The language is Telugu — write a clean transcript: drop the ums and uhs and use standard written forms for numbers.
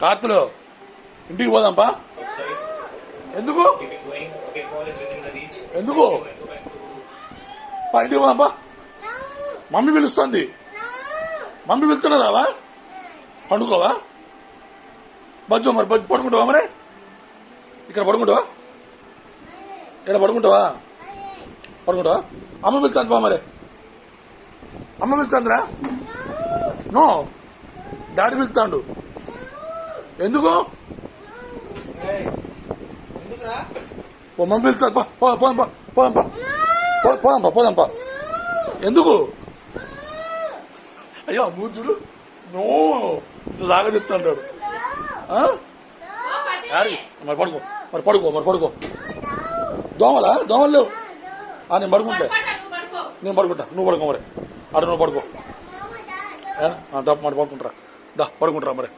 కార్తెలో ఇంటికి పోదాంపా. ఎందుకు ఎందుకు పా, ఇంటికి పోదాంపా. మమ్మీ పిలుస్తుంది. మమ్మీ పిలుస్తున్నారావా? పండుకోవా? బజ్జో మరి బజ్జు పడుకుంటావా? మరి ఇక్కడ పడుకుంటావా? ఇక్కడ పడుకుంటావా? పడుకుంటావా? అమ్మ పిలుస్తుంది బా. మరి అమ్మ పిలుస్తుందిరా? నో, డాడీ పిలుస్తాడు. ఎందుకు? ఓ మమ్మీ పిలుస్తుంది. పోదాంపా పోదాంపా పోదాంపా పోదాంపా. ఎందుకు? అయ్యో మూర్చుడు నో, ఇంత దాకా చెప్తాడు. మరి పడుకో మరి పడుకో మరి పడుకో. దోమలా? దోమలు లేవు. నేను పడుకుంటా. నేను పడుకుంటా, నువ్వు పడుకో. మరి అక్కడ నువ్వు పడుకో. మరి పడుకుంటారా? దా పడుకుంటారా? మరి